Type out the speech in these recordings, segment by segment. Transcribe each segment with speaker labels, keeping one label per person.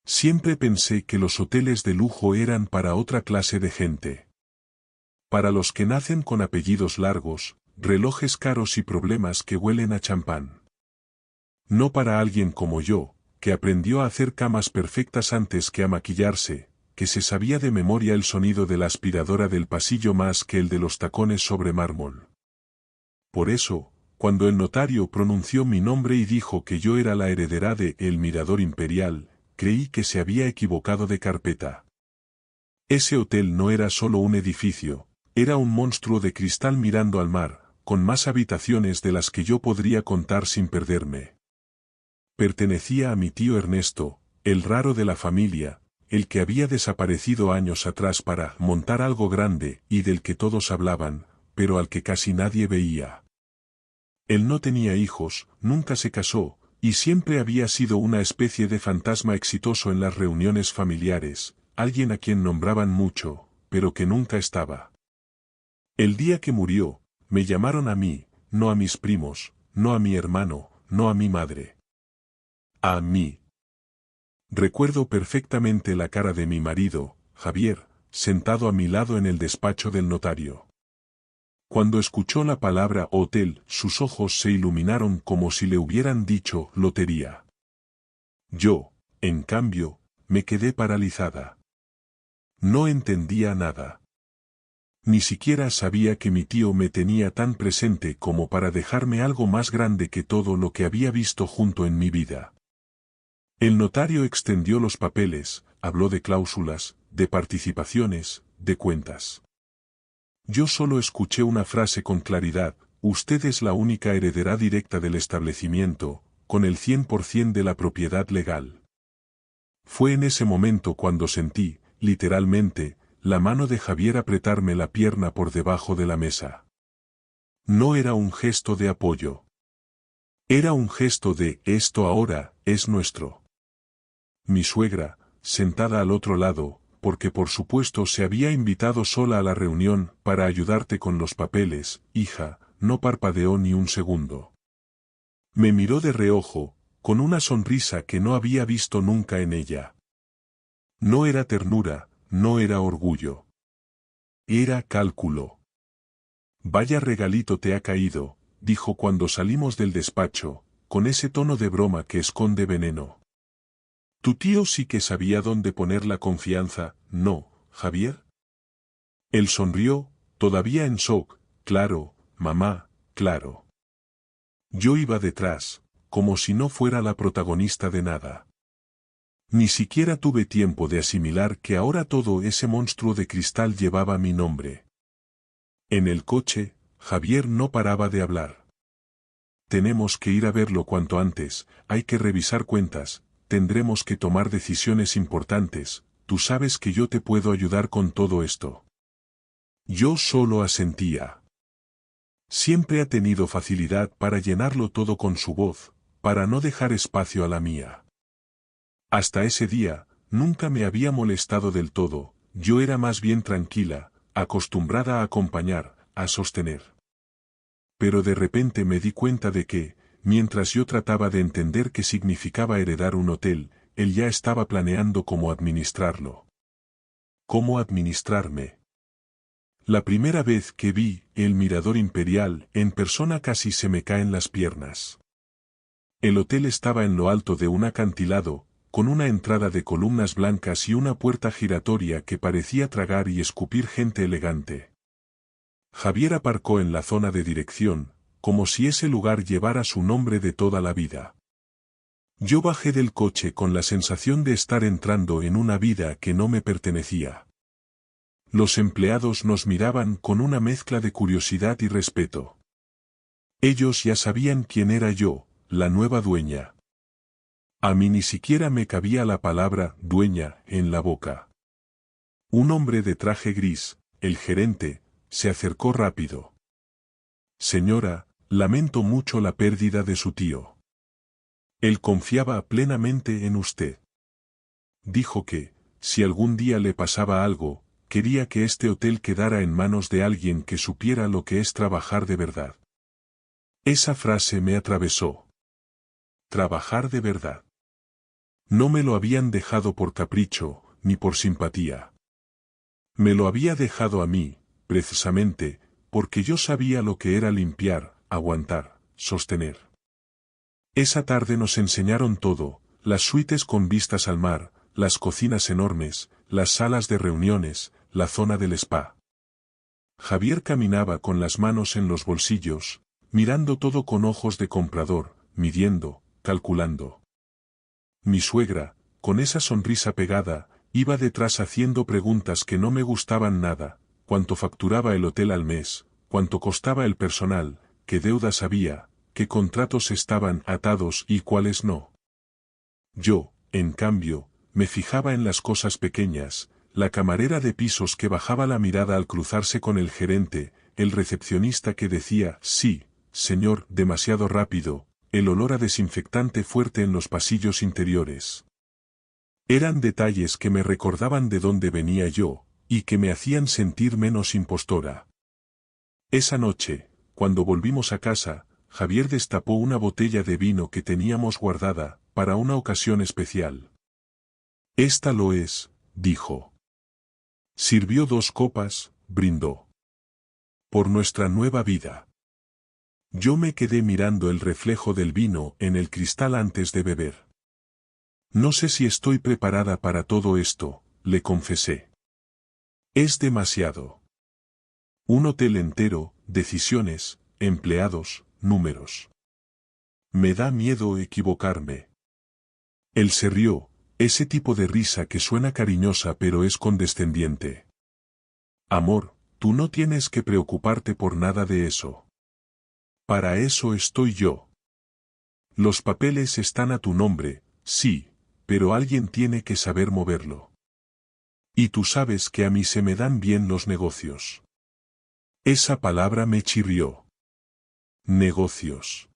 Speaker 1: Siempre pensé que los hoteles de lujo eran para otra clase de gente. Para los que nacen con apellidos largos, relojes caros y problemas que huelen a champán. No para alguien como yo, que aprendió a hacer camas perfectas antes que a maquillarse, que se sabía de memoria el sonido de la aspiradora del pasillo más que el de los tacones sobre mármol. Por eso, cuando el notario pronunció mi nombre y dijo que yo era la heredera de El Mirador Imperial, creí que se había equivocado de carpeta. Ese hotel no era solo un edificio, era un monstruo de cristal mirando al mar, con más habitaciones de las que yo podría contar sin perderme. Pertenecía a mi tío Ernesto, el raro de la familia, el que había desaparecido años atrás para montar algo grande y del que todos hablaban, pero al que casi nadie veía. Él no tenía hijos, nunca se casó, y siempre había sido una especie de fantasma exitoso en las reuniones familiares, alguien a quien nombraban mucho, pero que nunca estaba. El día que murió, me llamaron a mí, no a mis primos, no a mi hermano, no a mi madre. A mí. Recuerdo perfectamente la cara de mi marido, Javier, sentado a mi lado en el despacho del notario. Cuando escuchó la palabra hotel, sus ojos se iluminaron como si le hubieran dicho lotería. Yo, en cambio, me quedé paralizada. No entendía nada. Ni siquiera sabía que mi tío me tenía tan presente como para dejarme algo más grande que todo lo que había visto junto en mi vida. El notario extendió los papeles, habló de cláusulas, de participaciones, de cuentas. Yo solo escuché una frase con claridad: usted es la única heredera directa del establecimiento, con el 100% de la propiedad legal. Fue en ese momento cuando sentí, literalmente, la mano de Javier apretarme la pierna por debajo de la mesa. No era un gesto de apoyo. Era un gesto de esto ahora es nuestro. Mi suegra, sentada al otro lado, porque por supuesto se había invitado sola a la reunión para ayudarte con los papeles, hija, no parpadeó ni un segundo. Me miró de reojo, con una sonrisa que no había visto nunca en ella. No era ternura, no era orgullo. Era cálculo. Vaya regalito te ha caído, dijo cuando salimos del despacho, con ese tono de broma que esconde veneno. Tu tío sí que sabía dónde poner la confianza, ¿no, Javier? Él sonrió, todavía en shock. Claro, mamá, claro. Yo iba detrás, como si no fuera la protagonista de nada. Ni siquiera tuve tiempo de asimilar que ahora todo ese monstruo de cristal llevaba mi nombre. En el coche, Javier no paraba de hablar. Tenemos que ir a verlo cuanto antes, hay que revisar cuentas. Tendremos que tomar decisiones importantes, tú sabes que yo te puedo ayudar con todo esto. Yo solo asentía. Siempre ha tenido facilidad para llenarlo todo con su voz, para no dejar espacio a la mía. Hasta ese día, nunca me había molestado del todo, yo era más bien tranquila, acostumbrada a acompañar, a sostener. Pero de repente me di cuenta de que, mientras yo trataba de entender qué significaba heredar un hotel, él ya estaba planeando cómo administrarlo. ¿Cómo administrarme? La primera vez que vi El Mirador Imperial en persona casi se me caen las piernas. El hotel estaba en lo alto de un acantilado, con una entrada de columnas blancas y una puerta giratoria que parecía tragar y escupir gente elegante. Javier aparcó en la zona de dirección, como si ese lugar llevara su nombre de toda la vida. Yo bajé del coche con la sensación de estar entrando en una vida que no me pertenecía. Los empleados nos miraban con una mezcla de curiosidad y respeto. Ellos ya sabían quién era yo, la nueva dueña. A mí ni siquiera me cabía la palabra dueña en la boca. Un hombre de traje gris, el gerente, se acercó rápido. Señora, lamento mucho la pérdida de su tío. Él confiaba plenamente en usted. Dijo que, si algún día le pasaba algo, quería que este hotel quedara en manos de alguien que supiera lo que es trabajar de verdad. Esa frase me atravesó. Trabajar de verdad. No me lo habían dejado por capricho, ni por simpatía. Me lo había dejado a mí, precisamente, porque yo sabía lo que era limpiar, aguantar, sostener. Esa tarde nos enseñaron todo, las suites con vistas al mar, las cocinas enormes, las salas de reuniones, la zona del spa. Javier caminaba con las manos en los bolsillos, mirando todo con ojos de comprador, midiendo, calculando. Mi suegra, con esa sonrisa pegada, iba detrás haciendo preguntas que no me gustaban nada: cuánto facturaba el hotel al mes, cuánto costaba el personal, qué deudas había, qué contratos estaban atados y cuáles no. Yo, en cambio, me fijaba en las cosas pequeñas: la camarera de pisos que bajaba la mirada al cruzarse con el gerente, el recepcionista que decía «sí, señor» demasiado rápido, el olor a desinfectante fuerte en los pasillos interiores. Eran detalles que me recordaban de dónde venía yo, y que me hacían sentir menos impostora. Esa noche, cuando volvimos a casa, Javier destapó una botella de vino que teníamos guardada, para una ocasión especial. «Esta lo es», dijo. Sirvió 2 copas, brindó. «Por nuestra nueva vida». Yo me quedé mirando el reflejo del vino en el cristal antes de beber. «No sé si estoy preparada para todo esto», le confesé. «Es demasiado. Un hotel entero, decisiones, empleados, números. Me da miedo equivocarme». Él se rió, ese tipo de risa que suena cariñosa pero es condescendiente. «Amor, tú no tienes que preocuparte por nada de eso. Para eso estoy yo. Los papeles están a tu nombre, sí, pero alguien tiene que saber moverlo. Y tú sabes que a mí se me dan bien los negocios». Esa palabra me chirrió. Negocios.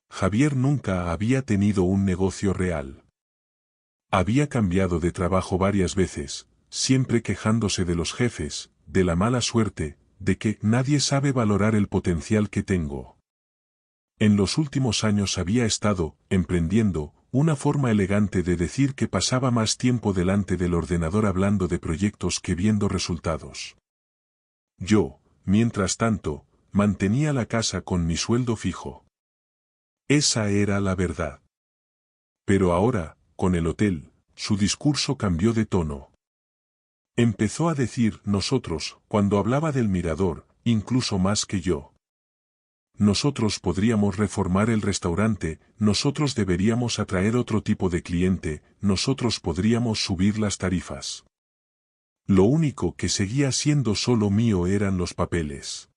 Speaker 1: Javier nunca había tenido un negocio real. Había cambiado de trabajo varias veces, siempre quejándose de los jefes, de la mala suerte, de que nadie sabe valorar el potencial que tengo. En los últimos años había estado emprendiendo, una forma elegante de decir que pasaba más tiempo delante del ordenador hablando de proyectos que viendo resultados. Yo, mientras tanto, mantenía la casa con mi sueldo fijo. Esa era la verdad. Pero ahora, con el hotel, su discurso cambió de tono. Empezó a decir «nosotros» cuando hablaba del mirador, incluso más que yo. Nosotros podríamos reformar el restaurante, nosotros deberíamos atraer otro tipo de cliente, nosotros podríamos subir las tarifas. Lo único que seguía siendo solo mío eran los papeles.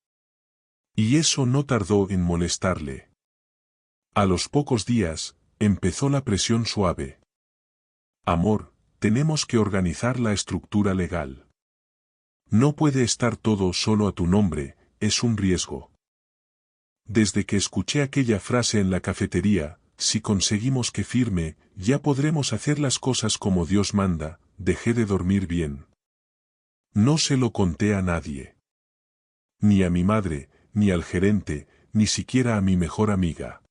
Speaker 1: Y eso no tardó en molestarle. A los pocos días, empezó la presión suave. «Amor, tenemos que organizar la estructura legal. No puede estar todo solo a tu nombre, es un riesgo». Desde que escuché aquella frase en la cafetería, «si conseguimos que firme, ya podremos hacer las cosas como Dios manda», dejé de dormir bien. No se lo conté a nadie. Ni a mi madre, ni al gerente, ni siquiera a mi mejor amiga.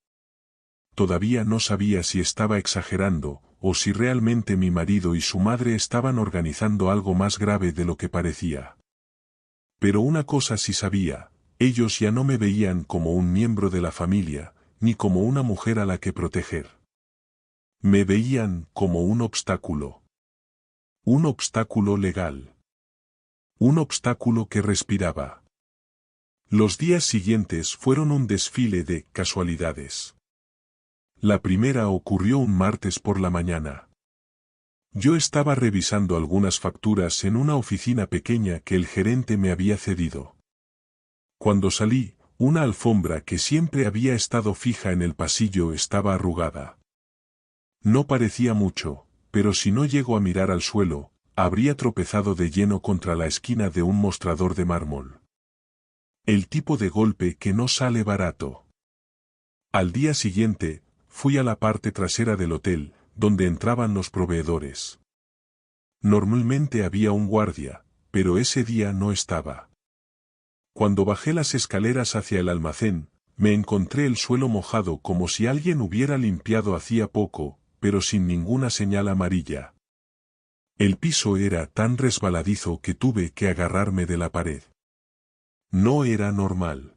Speaker 1: Todavía no sabía si estaba exagerando, o si realmente mi marido y su madre estaban organizando algo más grave de lo que parecía. Pero una cosa sí sabía: ellos ya no me veían como un miembro de la familia, ni como una mujer a la que proteger. Me veían como un obstáculo. Un obstáculo legal. Un obstáculo que respiraba. Los días siguientes fueron un desfile de casualidades. La primera ocurrió un martes por la mañana. Yo estaba revisando algunas facturas en una oficina pequeña que el gerente me había cedido. Cuando salí, una alfombra que siempre había estado fija en el pasillo estaba arrugada. No parecía mucho, pero si no llego a mirar al suelo, habría tropezado de lleno contra la esquina de un mostrador de mármol. El tipo de golpe que no sale barato. Al día siguiente, fui a la parte trasera del hotel, donde entraban los proveedores. Normalmente había un guardia, pero ese día no estaba. Cuando bajé las escaleras hacia el almacén, me encontré el suelo mojado como si alguien hubiera limpiado hacía poco, pero sin ninguna señal amarilla. El piso era tan resbaladizo que tuve que agarrarme de la pared. No era normal.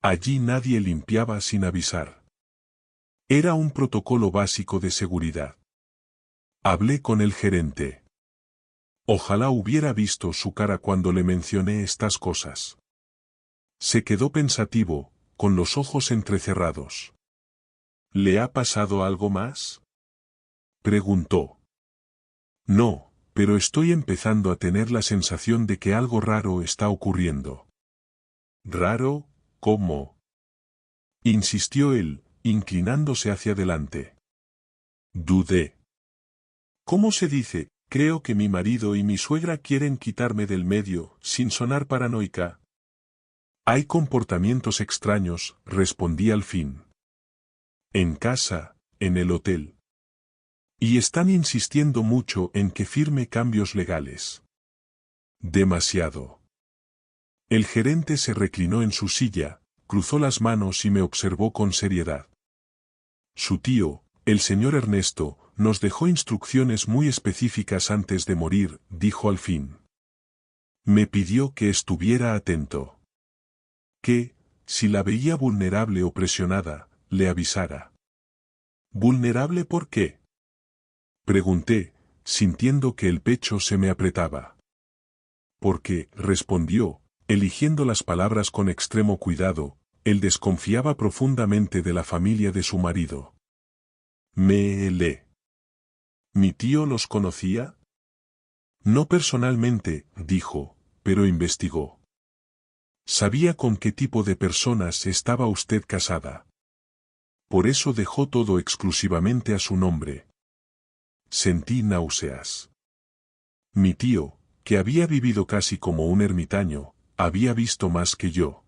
Speaker 1: Allí nadie limpiaba sin avisar. Era un protocolo básico de seguridad. Hablé con el gerente. Ojalá hubiera visto su cara cuando le mencioné estas cosas. Se quedó pensativo, con los ojos entrecerrados. ¿Le ha pasado algo más?, preguntó. No, pero estoy empezando a tener la sensación de que algo raro está ocurriendo. ¿Raro? ¿Cómo?, insistió él, inclinándose hacia adelante. Dudé. ¿Cómo se dice? Creo que mi marido y mi suegra quieren quitarme del medio, sin sonar paranoica. Hay comportamientos extraños, respondí al fin. En casa, en el hotel. Y están insistiendo mucho en que firme cambios legales. Demasiado. El gerente se reclinó en su silla, cruzó las manos y me observó con seriedad. Su tío, el señor Ernesto, nos dejó instrucciones muy específicas antes de morir, dijo al fin. Me pidió que estuviera atento. Que, si la veía vulnerable o presionada, le avisara. ¿Vulnerable por qué?, pregunté, sintiendo que el pecho se me apretaba. Porque, respondió, eligiendo las palabras con extremo cuidado, él desconfiaba profundamente de la familia de su marido. ¿Mi tío los conocía? No personalmente, dijo, pero investigó. Sabía con qué tipo de personas estaba usted casada. Por eso dejó todo exclusivamente a su nombre. Sentí náuseas. Mi tío, que había vivido casi como un ermitaño, había visto más que yo.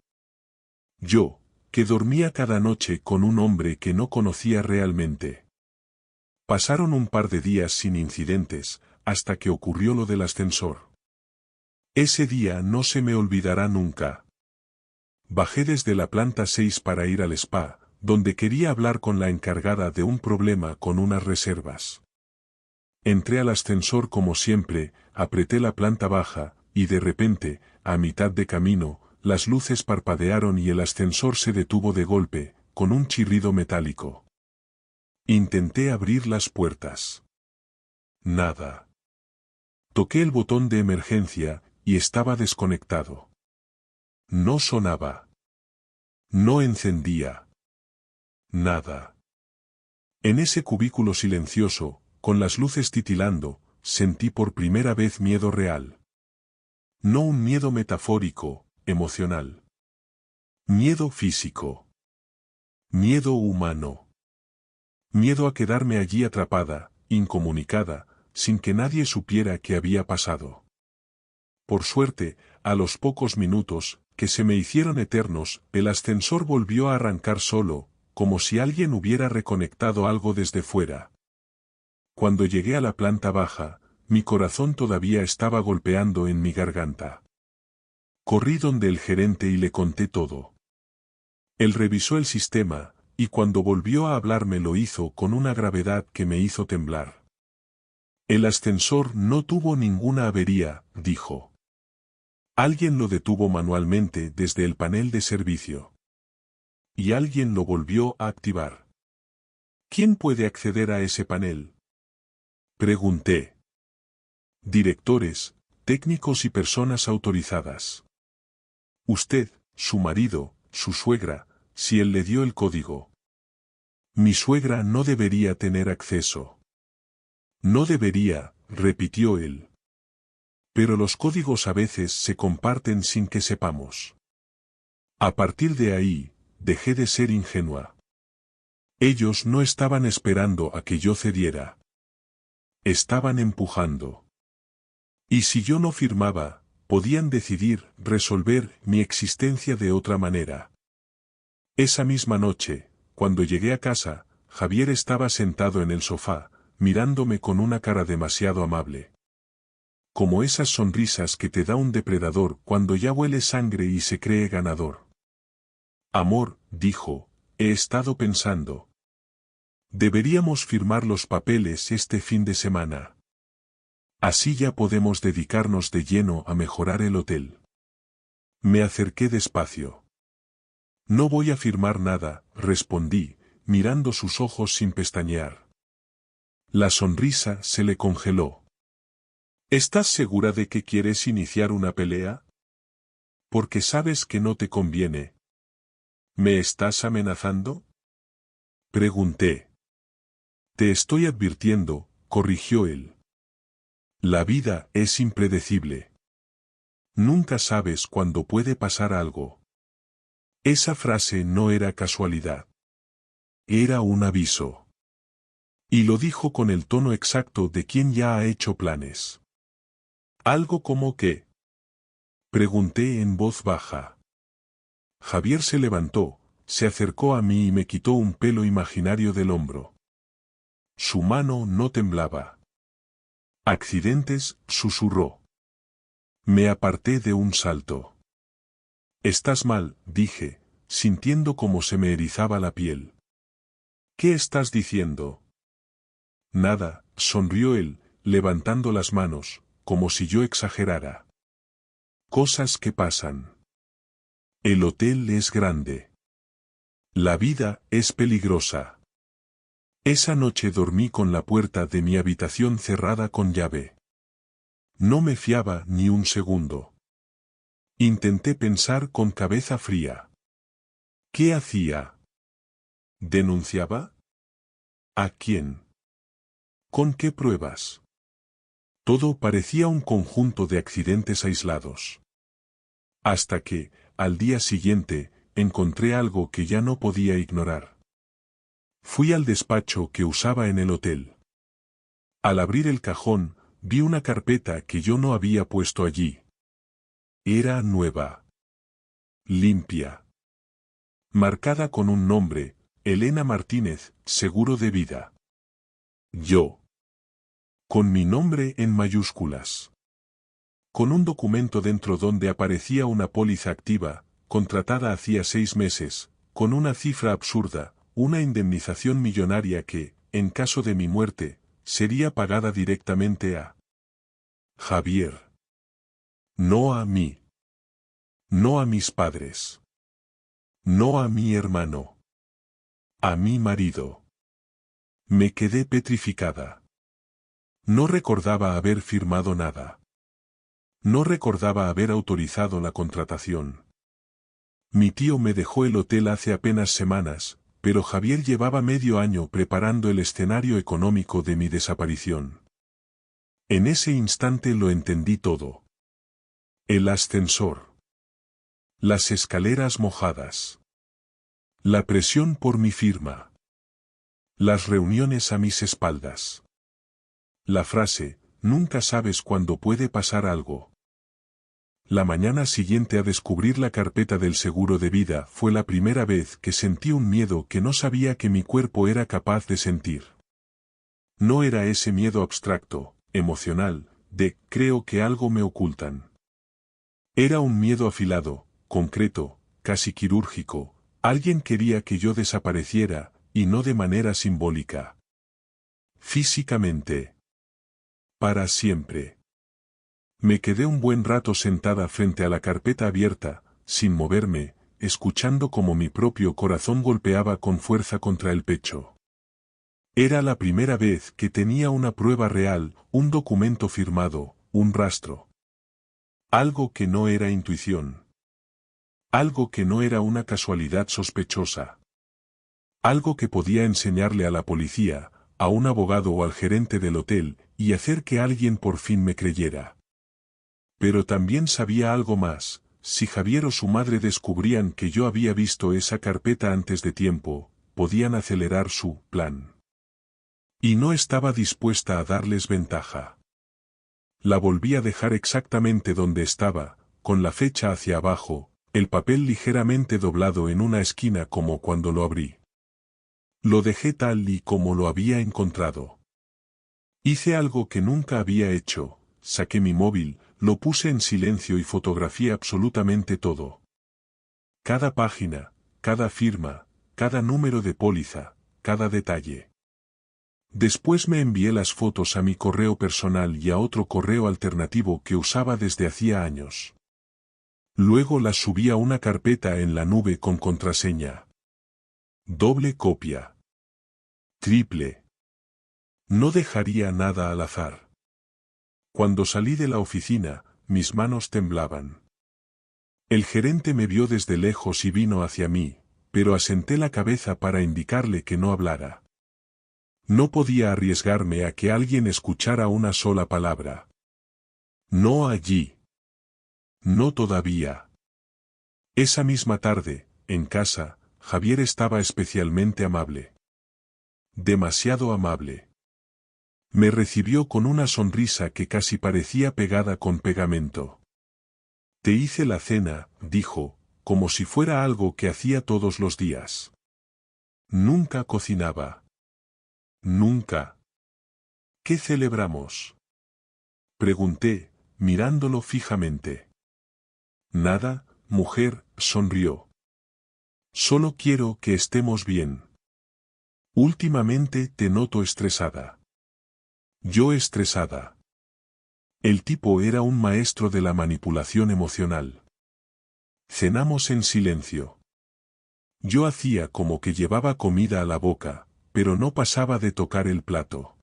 Speaker 1: Yo, que dormía cada noche con un hombre que no conocía realmente. Pasaron un par de días sin incidentes, hasta que ocurrió lo del ascensor. Ese día no se me olvidará nunca. Bajé desde la planta 6 para ir al spa, donde quería hablar con la encargada de un problema con unas reservas. Entré al ascensor como siempre, apreté la planta baja, y de repente, a mitad de camino, las luces parpadearon y el ascensor se detuvo de golpe, con un chirrido metálico. Intenté abrir las puertas. Nada. Toqué el botón de emergencia, y estaba desconectado. No sonaba. No encendía. Nada. En ese cubículo silencioso, con las luces titilando, sentí por primera vez miedo real. No un miedo metafórico, emocional. Miedo físico. Miedo humano. Miedo a quedarme allí atrapada, incomunicada, sin que nadie supiera qué había pasado. Por suerte, a los pocos minutos, que se me hicieron eternos, el ascensor volvió a arrancar solo, como si alguien hubiera reconectado algo desde fuera. Cuando llegué a la planta baja, mi corazón todavía estaba golpeando en mi garganta. Corrí donde el gerente y le conté todo. Él revisó el sistema, y cuando volvió a hablarme lo hizo con una gravedad que me hizo temblar. El ascensor no tuvo ninguna avería, dijo. Alguien lo detuvo manualmente desde el panel de servicio. Y alguien lo volvió a activar. ¿Quién puede acceder a ese panel?, pregunté. Directores, técnicos y personas autorizadas. Usted, su marido, su suegra, si él le dio el código. Mi suegra no debería tener acceso. No debería, repitió él. Pero los códigos a veces se comparten sin que sepamos. A partir de ahí, dejé de ser ingenua. Ellos no estaban esperando a que yo cediera. Estaban empujando. Y si yo no firmaba, podían decidir resolver mi existencia de otra manera. Esa misma noche, cuando llegué a casa, Javier estaba sentado en el sofá, mirándome con una cara demasiado amable. Como esas sonrisas que te da un depredador cuando ya huele sangre y se cree ganador. Amor, dijo, he estado pensando. Deberíamos firmar los papeles este fin de semana. Así ya podemos dedicarnos de lleno a mejorar el hotel. Me acerqué despacio. No voy a firmar nada, respondí, mirando sus ojos sin pestañear. La sonrisa se le congeló. ¿Estás segura de que quieres iniciar una pelea? Porque sabes que no te conviene. ¿Me estás amenazando? Pregunté. Te estoy advirtiendo, corrigió él. La vida es impredecible. Nunca sabes cuándo puede pasar algo. Esa frase no era casualidad. Era un aviso. Y lo dijo con el tono exacto de quien ya ha hecho planes. ¿Algo como qué? Pregunté en voz baja. Javier se levantó, se acercó a mí y me quitó un pelo imaginario del hombro. Su mano no temblaba. Accidentes, susurró. Me aparté de un salto. Estás mal, dije, sintiendo cómo se me erizaba la piel. ¿Qué estás diciendo? Nada, sonrió él, levantando las manos, como si yo exagerara. Cosas que pasan. El hotel es grande. La vida es peligrosa. Esa noche dormí con la puerta de mi habitación cerrada con llave. No me fiaba ni un segundo. Intenté pensar con cabeza fría. ¿Qué hacía? ¿Denunciaba? ¿A quién? ¿Con qué pruebas? Todo parecía un conjunto de accidentes aislados. Hasta que, al día siguiente, encontré algo que ya no podía ignorar. Fui al despacho que usaba en el hotel. Al abrir el cajón, vi una carpeta que yo no había puesto allí. Era nueva. Limpia. Marcada con un nombre, Elena Martínez, seguro de vida. Yo. Con mi nombre en mayúsculas. Con un documento dentro donde aparecía una póliza activa, contratada hacía 6 meses, con una cifra absurda, una indemnización millonaria que, en caso de mi muerte, sería pagada directamente a Javier. No a mí. No a mis padres. No a mi hermano. A mi marido. Me quedé petrificada. No recordaba haber firmado nada. No recordaba haber autorizado la contratación. Mi tío me dejó el hotel hace apenas semanas, pero Javier llevaba medio año preparando el escenario económico de mi desaparición. En ese instante lo entendí todo. El ascensor. Las escaleras mojadas. La presión por mi firma. Las reuniones a mis espaldas. La frase, nunca sabes cuándo puede pasar algo. La mañana siguiente a descubrir la carpeta del seguro de vida fue la primera vez que sentí un miedo que no sabía que mi cuerpo era capaz de sentir. No era ese miedo abstracto, emocional, de creo que algo me ocultan. Era un miedo afilado, concreto, casi quirúrgico. Alguien quería que yo desapareciera, y no de manera simbólica. Físicamente. Para siempre. Me quedé un buen rato sentada frente a la carpeta abierta, sin moverme, escuchando cómo mi propio corazón golpeaba con fuerza contra el pecho. Era la primera vez que tenía una prueba real, un documento firmado, un rastro. Algo que no era intuición. Algo que no era una casualidad sospechosa. Algo que podía enseñarle a la policía, a un abogado o al gerente del hotel, y hacer que alguien por fin me creyera. Pero también sabía algo más, si Javier o su madre descubrían que yo había visto esa carpeta antes de tiempo, podían acelerar su plan. Y no estaba dispuesta a darles ventaja. La volví a dejar exactamente donde estaba, con la fecha hacia abajo, el papel ligeramente doblado en una esquina como cuando lo abrí. Lo dejé tal y como lo había encontrado. Hice algo que nunca había hecho, saqué mi móvil, lo puse en silencio y fotografié absolutamente todo. Cada página, cada firma, cada número de póliza, cada detalle. Después me envié las fotos a mi correo personal y a otro correo alternativo que usaba desde hacía años. Luego las subí a una carpeta en la nube con contraseña. Doble copia. Triple. No dejaría nada al azar. Cuando salí de la oficina, mis manos temblaban. El gerente me vio desde lejos y vino hacia mí, pero asenté la cabeza para indicarle que no hablara. No podía arriesgarme a que alguien escuchara una sola palabra. No allí. No todavía. Esa misma tarde, en casa, Javier estaba especialmente amable. Demasiado amable. Me recibió con una sonrisa que casi parecía pegada con pegamento. Te hice la cena, dijo, como si fuera algo que hacía todos los días. Nunca cocinaba. Nunca. ¿Qué celebramos? Pregunté, mirándolo fijamente. Nada, mujer, sonrió. Solo quiero que estemos bien. Últimamente te noto estresada. Yo estresada. El tipo era un maestro de la manipulación emocional. Cenamos en silencio. Yo hacía como que llevaba comida a la boca, pero no pasaba de tocar el plato.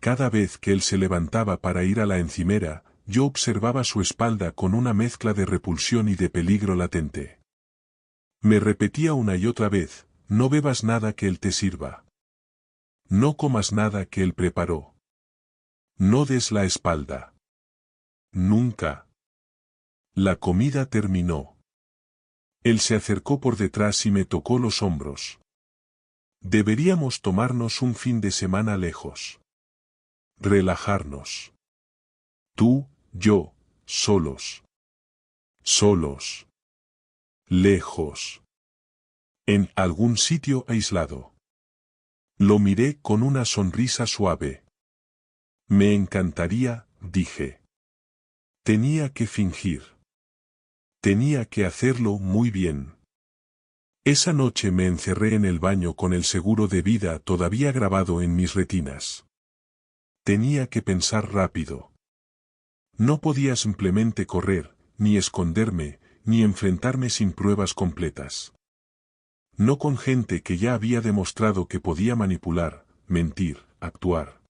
Speaker 1: Cada vez que él se levantaba para ir a la encimera, yo observaba su espalda con una mezcla de repulsión y de peligro latente. Me repetía una y otra vez, no bebas nada que él te sirva. No comas nada que él preparó. No des la espalda. Nunca. La comida terminó. Él se acercó por detrás y me tocó los hombros. Deberíamos tomarnos un fin de semana lejos. Relajarnos. Tú, yo, solos. Solos. Lejos. En algún sitio aislado. Lo miré con una sonrisa suave. Me encantaría, dije. Tenía que fingir. Tenía que hacerlo muy bien. Esa noche me encerré en el baño con el seguro de vida todavía grabado en mis retinas. Tenía que pensar rápido. No podía simplemente correr, ni esconderme, ni enfrentarme sin pruebas completas. No con gente que ya había demostrado que podía manipular, mentir, actuar.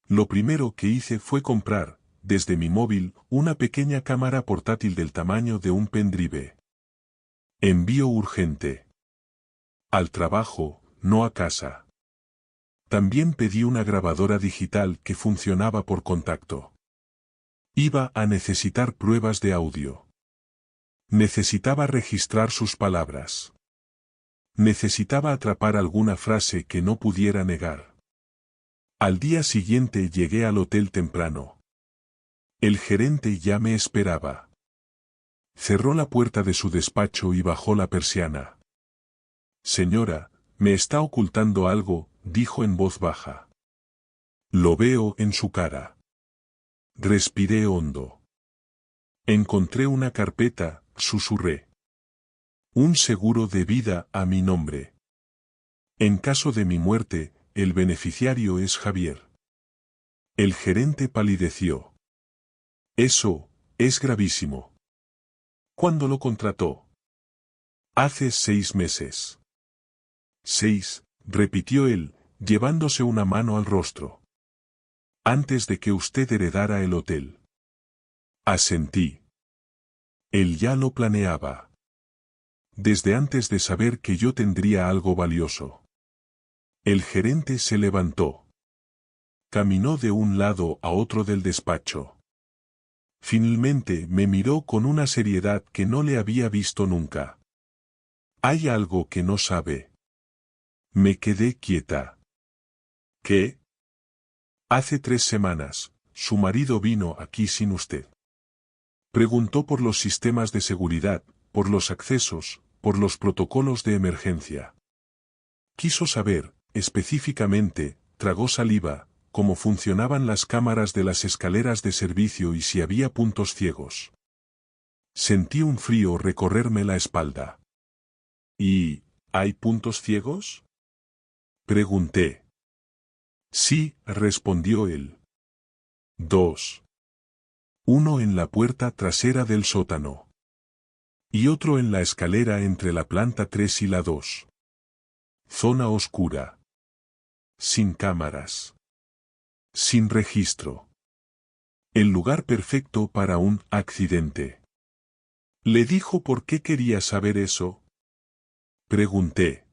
Speaker 1: Lo primero que hice fue comprar, desde mi móvil, una pequeña cámara portátil del tamaño de un pendrive. Envío urgente. Al trabajo, no a casa. También pedí una grabadora digital que funcionaba por contacto. Iba a necesitar pruebas de audio. Necesitaba registrar sus palabras. Necesitaba atrapar alguna frase que no pudiera negar. Al día siguiente llegué al hotel temprano. El gerente ya me esperaba. Cerró la puerta de su despacho y bajó la persiana. Señora, me está ocultando algo, dijo en voz baja. Lo veo en su cara. Respiré hondo. Encontré una carpeta, susurré. Un seguro de vida a mi nombre. En caso de mi muerte, el beneficiario es Javier. El gerente palideció. Eso, es gravísimo. ¿Cuándo lo contrató? Hace 6 meses. 6, repitió él, llevándose una mano al rostro. Antes de que usted heredara el hotel. Asentí. Él ya lo planeaba. Desde antes de saber que yo tendría algo valioso. El gerente se levantó. Caminó de un lado a otro del despacho. Finalmente me miró con una seriedad que no le había visto nunca. Hay algo que no sabe. Me quedé quieta. ¿Qué? Hace 3 semanas, su marido vino aquí sin usted. Preguntó por los sistemas de seguridad, por los accesos, por los protocolos de emergencia. Quiso saber, específicamente, tragó saliva, cómo funcionaban las cámaras de las escaleras de servicio y si había puntos ciegos. Sentí un frío recorrerme la espalda. ¿Y hay puntos ciegos? Pregunté. Sí, respondió él. 2. Uno en la puerta trasera del sótano. Y otro en la escalera entre la planta 3 y la 2. Zona oscura. Sin cámaras. Sin registro. El lugar perfecto para un accidente. ¿Le dijo por qué quería saber eso? Pregunté.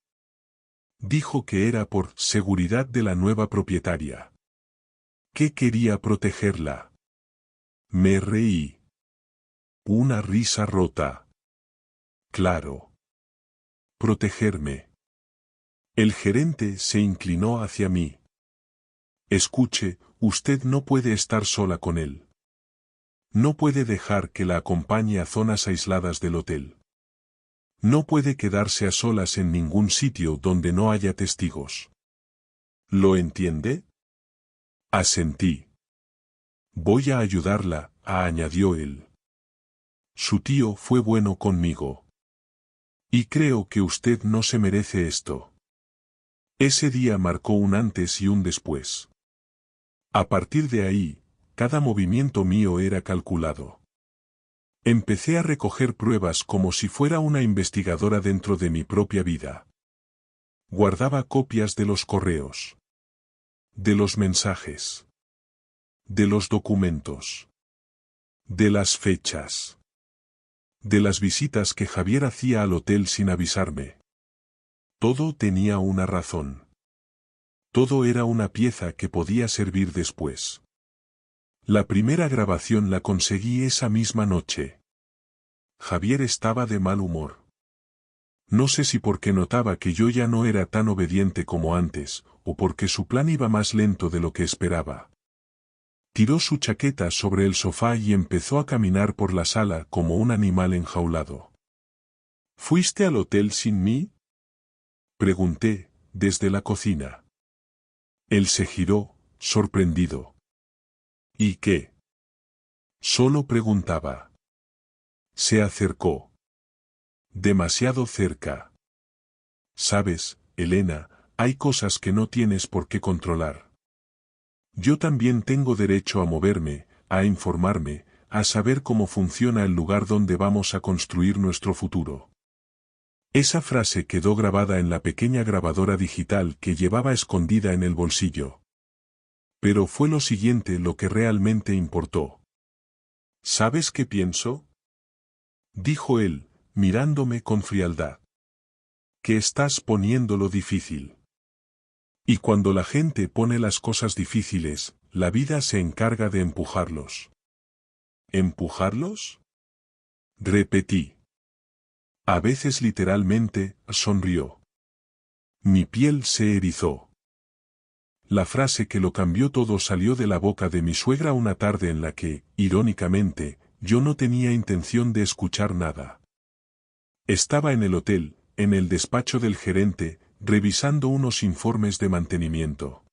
Speaker 1: Dijo que era por seguridad de la nueva propietaria. ¿Qué quería protegerla? Me reí. Una risa rota. Claro. Protegerme. El gerente se inclinó hacia mí. Escuche, usted no puede estar sola con él. No puede dejar que la acompañe a zonas aisladas del hotel. No puede quedarse a solas en ningún sitio donde no haya testigos. ¿Lo entiende? Asentí. Voy a ayudarla, añadió él. Su tío fue bueno conmigo. Y creo que usted no se merece esto. Ese día marcó un antes y un después. A partir de ahí, cada movimiento mío era calculado. Empecé a recoger pruebas como si fuera una investigadora dentro de mi propia vida. Guardaba copias de los correos. De los mensajes. De los documentos. De las fechas. De las visitas que Javier hacía al hotel sin avisarme. Todo tenía una razón. Todo era una pieza que podía servir después. La primera grabación la conseguí esa misma noche. Javier estaba de mal humor. No sé si porque notaba que yo ya no era tan obediente como antes, o porque su plan iba más lento de lo que esperaba. Tiró su chaqueta sobre el sofá y empezó a caminar por la sala como un animal enjaulado. ¿Fuiste al hotel sin mí? Pregunté, desde la cocina. Él se giró, sorprendido. ¿Y qué? Solo preguntaba. Se acercó. Demasiado cerca. Sabes, Elena, hay cosas que no tienes por qué controlar. Yo también tengo derecho a moverme, a informarme, a saber cómo funciona el lugar donde vamos a construir nuestro futuro. Esa frase quedó grabada en la pequeña grabadora digital que llevaba escondida en el bolsillo. Pero fue lo siguiente lo que realmente importó. ¿Sabes qué pienso? Dijo él, mirándome con frialdad. Que estás poniéndolo difícil. Y cuando la gente pone las cosas difíciles, la vida se encarga de empujarlos. ¿Empujarlos? Repetí. A veces literalmente, sonrió. Mi piel se erizó. La frase que lo cambió todo salió de la boca de mi suegra una tarde en la que, irónicamente, yo no tenía intención de escuchar nada. Estaba en el hotel, en el despacho del gerente, revisando unos informes de mantenimiento.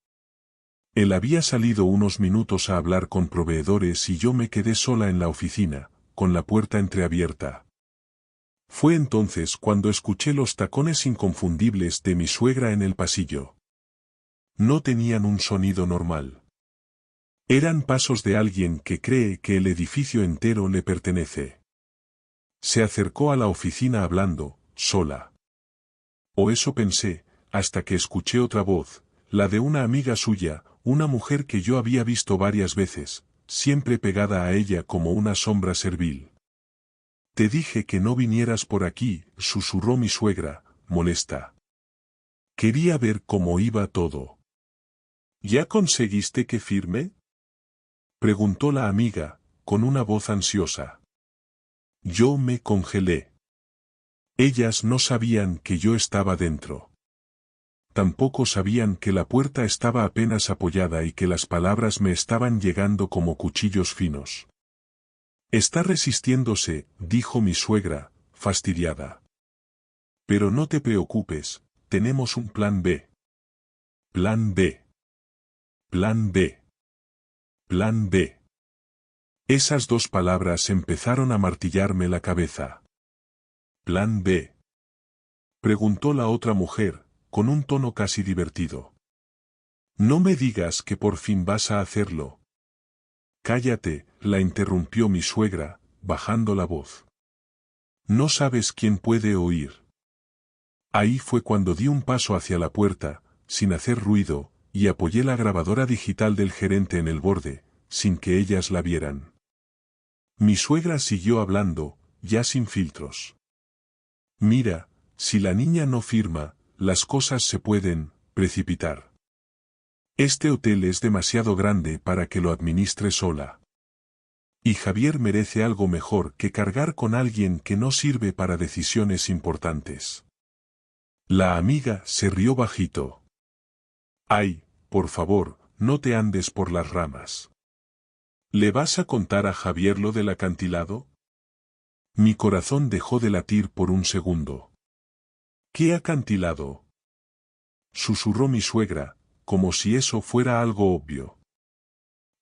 Speaker 1: Él había salido unos minutos a hablar con proveedores y yo me quedé sola en la oficina, con la puerta entreabierta. Fue entonces cuando escuché los tacones inconfundibles de mi suegra en el pasillo. No tenían un sonido normal. Eran pasos de alguien que cree que el edificio entero le pertenece. Se acercó a la oficina hablando, sola. O eso pensé, hasta que escuché otra voz, la de una amiga suya, una mujer que yo había visto varias veces, siempre pegada a ella como una sombra servil. Te dije que no vinieras por aquí, susurró mi suegra, molesta. Quería ver cómo iba todo. ¿Ya conseguiste que firme? Preguntó la amiga, con una voz ansiosa. Yo me congelé. Ellas no sabían que yo estaba dentro. Tampoco sabían que la puerta estaba apenas apoyada y que las palabras me estaban llegando como cuchillos finos. Está resistiéndose, dijo mi suegra, fastidiada. Pero no te preocupes, tenemos un plan B. Plan B. Plan B. Plan B. Esas dos palabras empezaron a martillarme la cabeza. Plan B. Preguntó la otra mujer, con un tono casi divertido. No me digas que por fin vas a hacerlo. Cállate, la interrumpió mi suegra, bajando la voz. No sabes quién puede oír. Ahí fue cuando di un paso hacia la puerta, sin hacer ruido, y apoyé la grabadora digital del gerente en el borde, sin que ellas la vieran. Mi suegra siguió hablando, ya sin filtros. Mira, si la niña no firma, las cosas se pueden precipitar. Este hotel es demasiado grande para que lo administre sola. Y Javier merece algo mejor que cargar con alguien que no sirve para decisiones importantes. La amiga se rió bajito. Ay, por favor, no te andes por las ramas. ¿Le vas a contar a Javier lo del acantilado? Mi corazón dejó de latir por un segundo. ¿Qué acantilado? Susurró mi suegra, como si eso fuera algo obvio.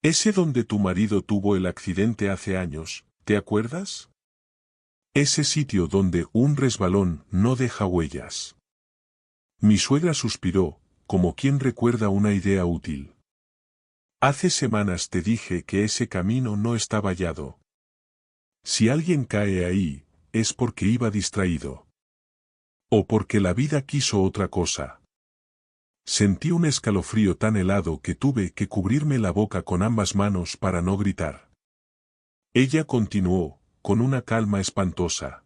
Speaker 1: Ese donde tu marido tuvo el accidente hace años, ¿te acuerdas? Ese sitio donde un resbalón no deja huellas. Mi suegra suspiró, como quien recuerda una idea útil. Hace semanas te dije que ese camino no está vallado. Si alguien cae ahí, es porque iba distraído. O porque la vida quiso otra cosa. Sentí un escalofrío tan helado que tuve que cubrirme la boca con ambas manos para no gritar. Ella continuó, con una calma espantosa.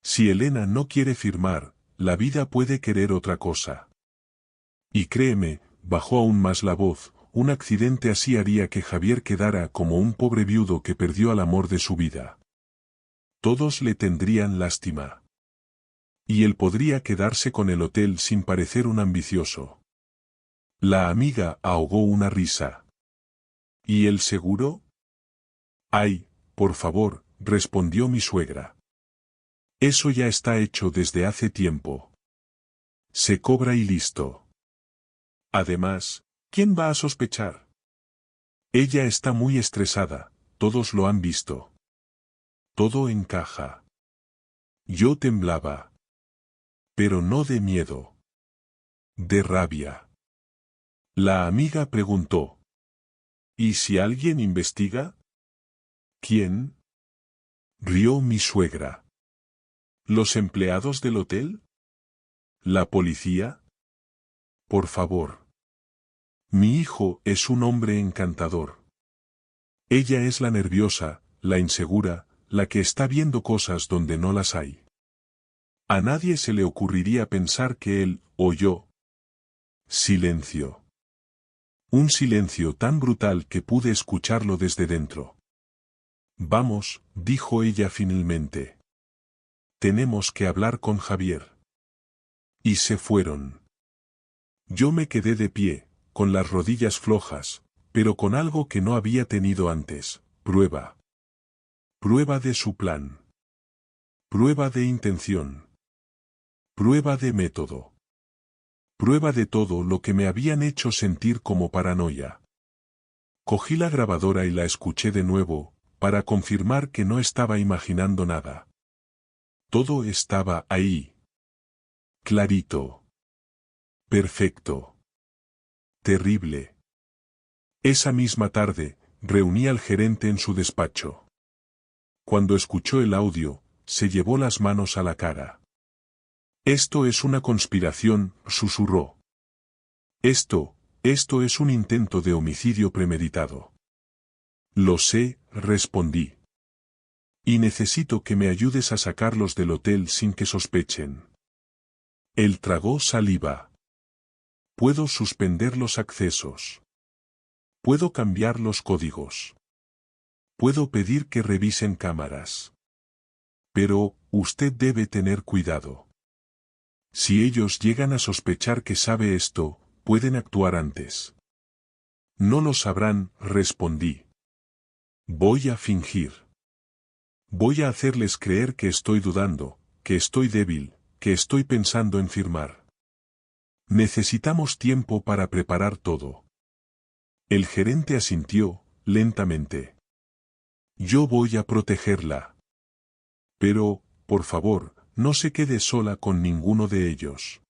Speaker 1: Si Elena no quiere firmar, la vida puede querer otra cosa. Y créeme, bajó aún más la voz, un accidente así haría que Javier quedara como un pobre viudo que perdió al amor de su vida. Todos le tendrían lástima. Y él podría quedarse con el hotel sin parecer un ambicioso. La amiga ahogó una risa. ¿Y el seguro? Ay, por favor, respondió mi suegra. Eso ya está hecho desde hace tiempo. Se cobra y listo. Además, ¿quién va a sospechar? Ella está muy estresada, todos lo han visto. Todo encaja. Yo temblaba. Pero no de miedo. De rabia. La amiga preguntó. ¿Y si alguien investiga? ¿Quién? Rió mi suegra. ¿Los empleados del hotel? ¿La policía? Por favor. Mi hijo es un hombre encantador. Ella es la nerviosa, la insegura, la que está viendo cosas donde no las hay. A nadie se le ocurriría pensar que él, o yo. Silencio. Un silencio tan brutal que pude escucharlo desde dentro. Vamos, dijo ella finalmente. Tenemos que hablar con Javier. Y se fueron. Yo me quedé de pie, con las rodillas flojas, pero con algo que no había tenido antes, prueba. Prueba de su plan. Prueba de intención. Prueba de método. Prueba de todo lo que me habían hecho sentir como paranoia. Cogí la grabadora y la escuché de nuevo, para confirmar que no estaba imaginando nada. Todo estaba ahí. Clarito. Perfecto. Terrible. Esa misma tarde, reuní al gerente en su despacho. Cuando escuchó el audio, se llevó las manos a la cara. Esto es una conspiración, susurró. Esto es un intento de homicidio premeditado. Lo sé, respondí. Y necesito que me ayudes a sacarlos del hotel sin que sospechen. Él tragó saliva. Puedo suspender los accesos. Puedo cambiar los códigos. Puedo pedir que revisen cámaras. Pero, usted debe tener cuidado. Si ellos llegan a sospechar que sabe esto, pueden actuar antes. No lo sabrán, respondí. Voy a fingir. Voy a hacerles creer que estoy dudando, que estoy débil, que estoy pensando en firmar. Necesitamos tiempo para preparar todo. El gerente asintió, lentamente. Yo voy a protegerla. Pero, por favor, no se quede sola con ninguno de ellos.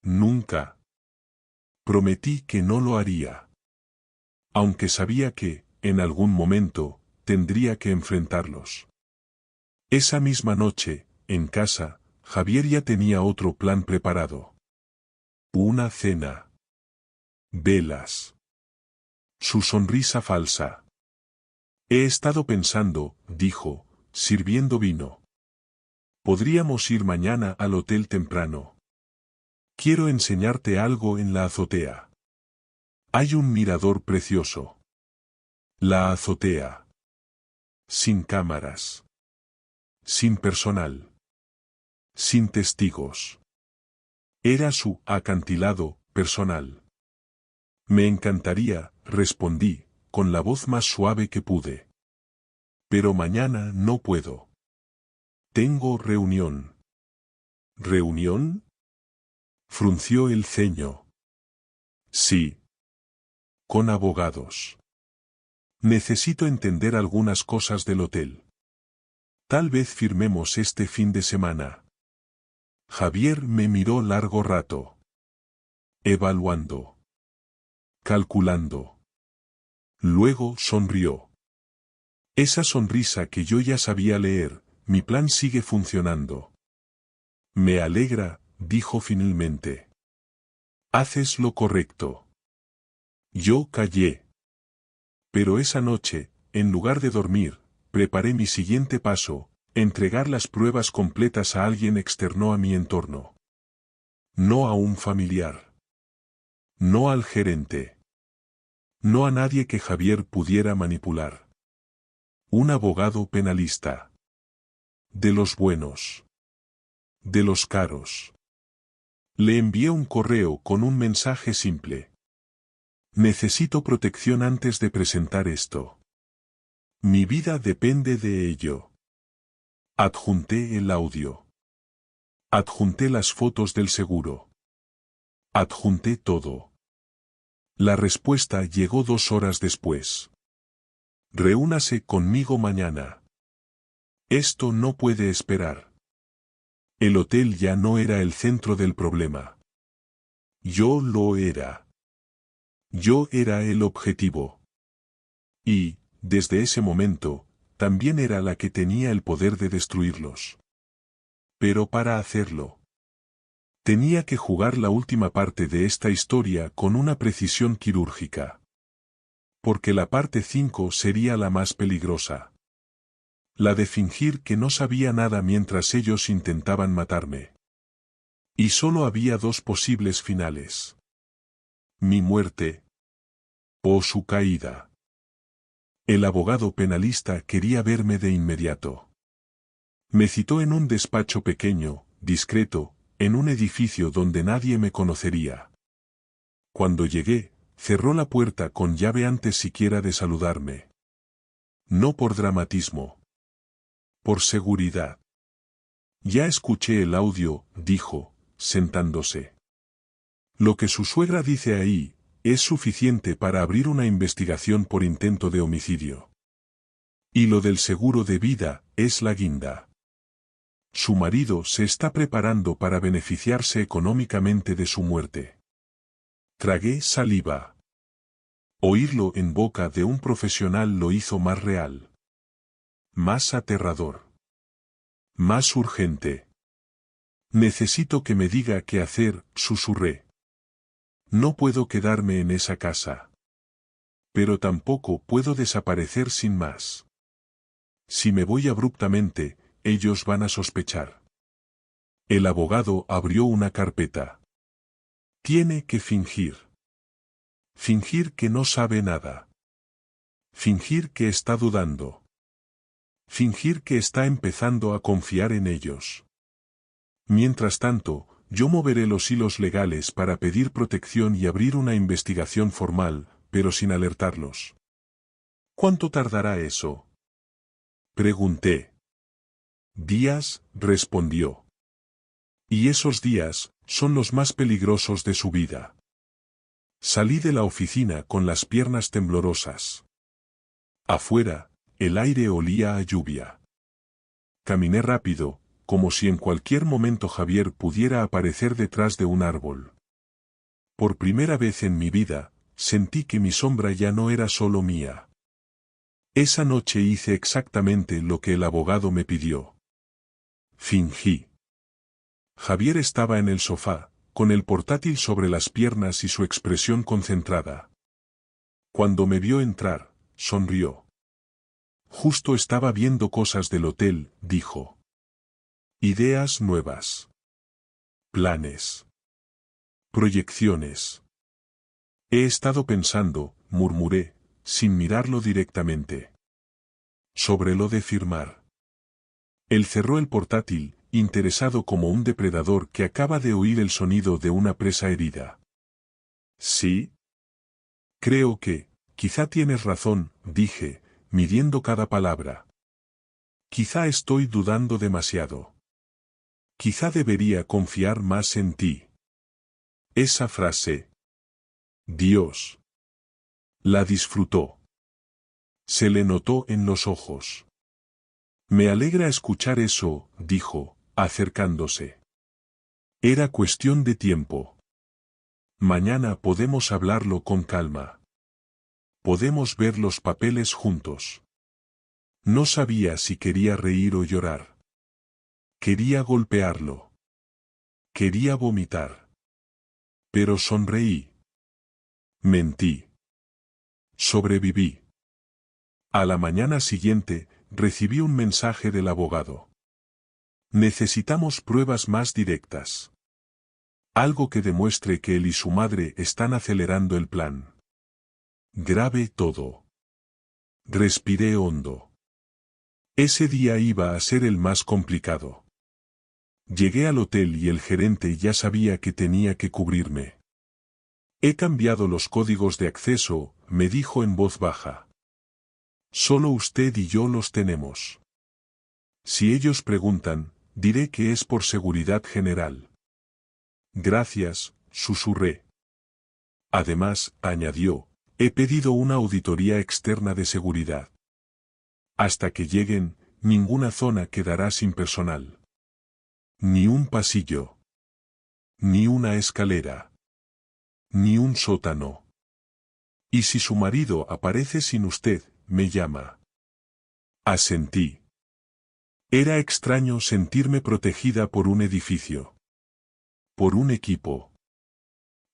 Speaker 1: Nunca. Prometí que no lo haría. Aunque sabía que, en algún momento, tendría que enfrentarlos. Esa misma noche, en casa, Javier ya tenía otro plan preparado. Una cena. Velas. Su sonrisa falsa. He estado pensando, dijo, sirviendo vino. Podríamos ir mañana al hotel temprano. Quiero enseñarte algo en la azotea. Hay un mirador precioso. La azotea. Sin cámaras. Sin personal. Sin testigos. Era su acantilado personal. Me encantaría, respondí, con la voz más suave que pude. Pero mañana no puedo. Tengo reunión. ¿Reunión? Frunció el ceño. Sí. Con abogados. Necesito entender algunas cosas del hotel. Tal vez firmemos este fin de semana. Javier me miró largo rato. Evaluando. Calculando. Luego sonrió. Esa sonrisa que yo ya sabía leer, mi plan sigue funcionando. Me alegra, dijo finalmente. Haces lo correcto. Yo callé. Pero esa noche, en lugar de dormir, preparé mi siguiente paso, entregar las pruebas completas a alguien externo a mi entorno. No a un familiar. No al gerente. No a nadie que Javier pudiera manipular. Un abogado penalista. De los buenos. De los caros. Le envié un correo con un mensaje simple. Necesito protección antes de presentar esto. Mi vida depende de ello. Adjunté el audio. Adjunté las fotos del seguro. Adjunté todo. La respuesta llegó 2 horas después. Reúnase conmigo mañana. Esto no puede esperar. El hotel ya no era el centro del problema. Yo lo era. Yo era el objetivo. Y, desde ese momento, también era la que tenía el poder de destruirlos. Pero para hacerlo, tenía que jugar la última parte de esta historia con una precisión quirúrgica. Porque la parte 5 sería la más peligrosa. La de fingir que no sabía nada mientras ellos intentaban matarme. Y solo había 2 posibles finales. Mi muerte. O su caída. El abogado penalista quería verme de inmediato. Me citó en un despacho pequeño, discreto, en un edificio donde nadie me conocería. Cuando llegué, cerró la puerta con llave antes siquiera de saludarme. No por dramatismo. Por seguridad. Ya escuché el audio, dijo, sentándose. Lo que su suegra dice ahí, es suficiente para abrir una investigación por intento de homicidio. Y lo del seguro de vida, es la guinda. Su marido se está preparando para beneficiarse económicamente de su muerte. Tragué saliva. Oírlo en boca de un profesional lo hizo más real. Más aterrador. Más urgente. Necesito que me diga qué hacer, susurré. No puedo quedarme en esa casa. Pero tampoco puedo desaparecer sin más. Si me voy abruptamente, ellos van a sospechar. El abogado abrió una carpeta. Tiene que fingir. Fingir que no sabe nada. Fingir que está dudando. Fingir que está empezando a confiar en ellos. Mientras tanto, yo moveré los hilos legales para pedir protección y abrir una investigación formal, pero sin alertarlos. ¿Cuánto tardará eso? Pregunté. Días, respondió. Y esos días, son los más peligrosos de su vida. Salí de la oficina con las piernas temblorosas. Afuera, el aire olía a lluvia. Caminé rápido, como si en cualquier momento Javier pudiera aparecer detrás de un árbol. Por primera vez en mi vida, sentí que mi sombra ya no era solo mía. Esa noche hice exactamente lo que el abogado me pidió. Fingí. Javier estaba en el sofá, con el portátil sobre las piernas y su expresión concentrada. Cuando me vio entrar, sonrió. Justo estaba viendo cosas del hotel, dijo. Ideas nuevas. Planes. Proyecciones. He estado pensando, murmuré, sin mirarlo directamente. Sobre lo de firmar. Él cerró el portátil, interesado como un depredador que acaba de oír el sonido de una presa herida. ¿Sí? Creo que, quizá tienes razón, dije, midiendo cada palabra. Quizá estoy dudando demasiado. Quizá debería confiar más en ti. Esa frase. Dios. La disfrutó. Se le notó en los ojos. Me alegra escuchar eso, dijo, acercándose. Era cuestión de tiempo. Mañana podemos hablarlo con calma. Podemos ver los papeles juntos. No sabía si quería reír o llorar. Quería golpearlo. Quería vomitar. Pero sonreí. Mentí. Sobreviví. A la mañana siguiente, recibí un mensaje del abogado. Necesitamos pruebas más directas. Algo que demuestre que él y su madre están acelerando el plan. Grave todo. Respiré hondo. Ese día iba a ser el más complicado. Llegué al hotel y el gerente ya sabía que tenía que cubrirme. He cambiado los códigos de acceso, me dijo en voz baja. Solo usted y yo los tenemos. Si ellos preguntan, diré que es por seguridad general. Gracias, susurré. Además, añadió, he pedido una auditoría externa de seguridad. Hasta que lleguen, ninguna zona quedará sin personal. Ni un pasillo. Ni una escalera. Ni un sótano. Y si su marido aparece sin usted, me llama. Asentí. Era extraño sentirme protegida por un edificio. Por un equipo.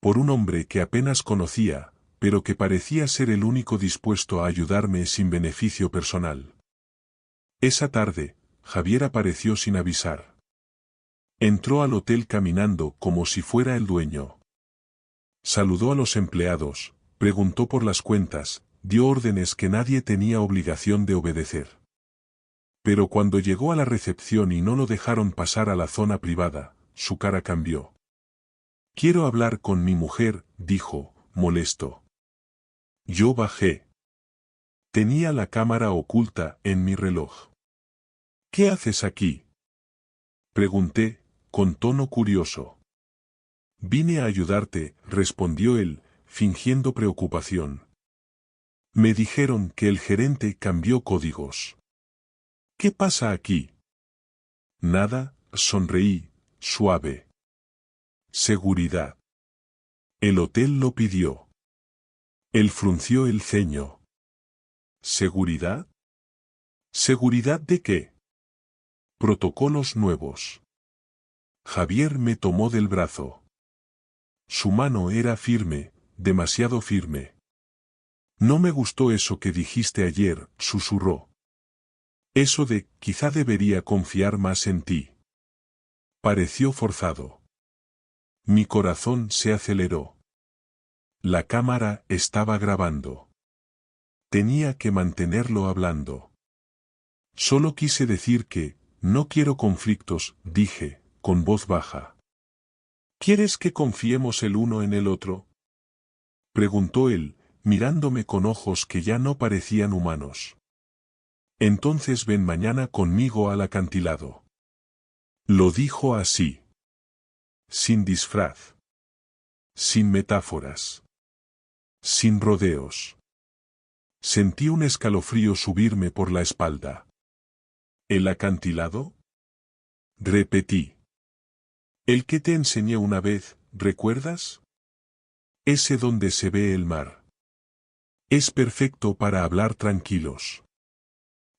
Speaker 1: Por un hombre que apenas conocía, pero que parecía ser el único dispuesto a ayudarme sin beneficio personal. Esa tarde, Javier apareció sin avisar. Entró al hotel caminando como si fuera el dueño. Saludó a los empleados, preguntó por las cuentas, dio órdenes que nadie tenía obligación de obedecer. Pero cuando llegó a la recepción y no lo dejaron pasar a la zona privada, su cara cambió. Quiero hablar con mi mujer, dijo, molesto. Yo bajé. Tenía la cámara oculta en mi reloj. ¿Qué haces aquí? Pregunté, con tono curioso. Vine a ayudarte, respondió él, fingiendo preocupación. Me dijeron que el gerente cambió códigos. ¿Qué pasa aquí? Nada, sonreí, suave. Seguridad. El hotel lo pidió. Él frunció el ceño. ¿Seguridad? ¿Seguridad de qué? Protocolos nuevos. Javier me tomó del brazo. Su mano era firme, demasiado firme. No me gustó eso que dijiste ayer, susurró. Eso de, quizá debería confiar más en ti. Pareció forzado. Mi corazón se aceleró. La cámara estaba grabando. Tenía que mantenerlo hablando. Solo quise decir que, no quiero conflictos, dije, con voz baja. ¿Quieres que confiemos el uno en el otro? Preguntó él, mirándome con ojos que ya no parecían humanos. Entonces ven mañana conmigo al acantilado. Lo dijo así. Sin disfraz. Sin metáforas. Sin rodeos. Sentí un escalofrío subirme por la espalda. ¿El acantilado? Repetí. El que te enseñé una vez, ¿recuerdas? Ese donde se ve el mar. Es perfecto para hablar tranquilos.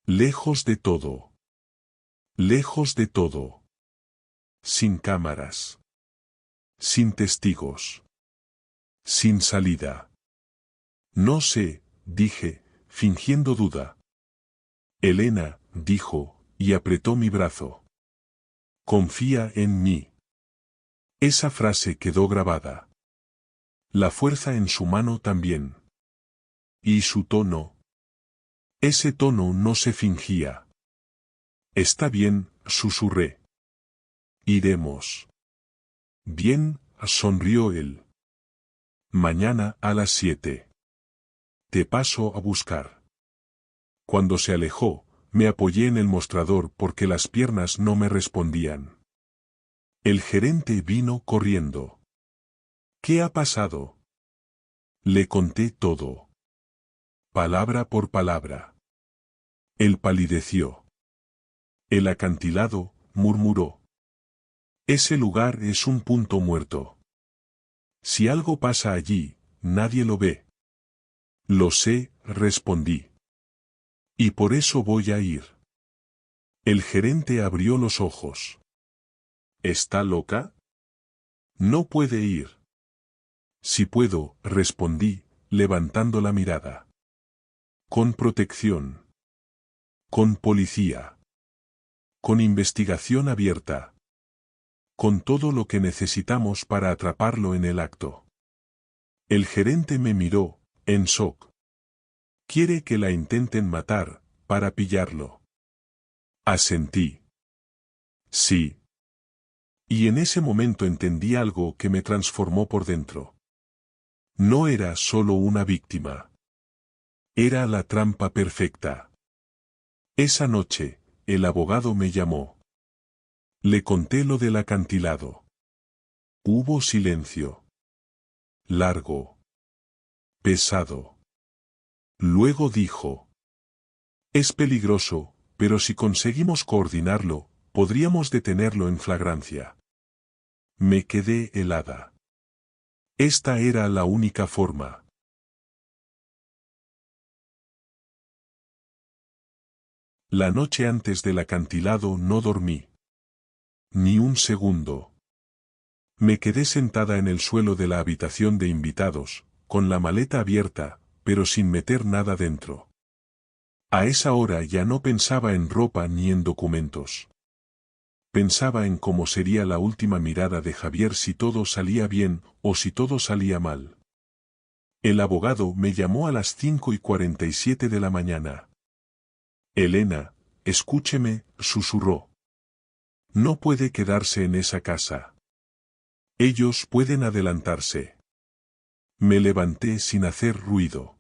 Speaker 1: Lejos de todo. Lejos de todo. Sin cámaras. Sin testigos. Sin salida. No sé, dije, fingiendo duda. Elena, dijo, y apretó mi brazo. Confía en mí. Esa frase quedó grabada. La fuerza en su mano también. Y su tono. Ese tono no se fingía. Está bien, susurré. Iremos. Bien, sonrió él. Mañana a las 7. Te paso a buscar. Cuando se alejó, me apoyé en el mostrador porque las piernas no me respondían. El gerente vino corriendo. ¿Qué ha pasado? Le conté todo. Palabra por palabra. Él palideció. El acantilado, murmuró. Ese lugar es un punto muerto. Si algo pasa allí, nadie lo ve. Lo sé, respondí. Y por eso voy a ir. El gerente abrió los ojos. ¿Está loca? No puede ir. Si puedo, respondí, levantando la mirada. Con protección. Con policía. Con investigación abierta. Con todo lo que necesitamos para atraparlo en el acto. El gerente me miró, en shock. Quiere que la intenten matar, para pillarlo. Asentí. Sí. Y en ese momento entendí algo que me transformó por dentro. No era solo una víctima. Era la trampa perfecta. Esa noche, el abogado me llamó. Le conté lo del acantilado. Hubo silencio. Largo. Pesado. Luego dijo. Es peligroso, pero si conseguimos coordinarlo, podríamos detenerlo en flagrancia. Me quedé helada. Esta era la única forma. La noche antes del acantilado no dormí. Ni un segundo. Me quedé sentada en el suelo de la habitación de invitados, con la maleta abierta, pero sin meter nada dentro. A esa hora ya no pensaba en ropa ni en documentos. Pensaba en cómo sería la última mirada de Javier si todo salía bien o si todo salía mal. El abogado me llamó a las 5:47 de la mañana. Elena, escúcheme, susurró. No puede quedarse en esa casa. Ellos pueden adelantarse. Me levanté sin hacer ruido.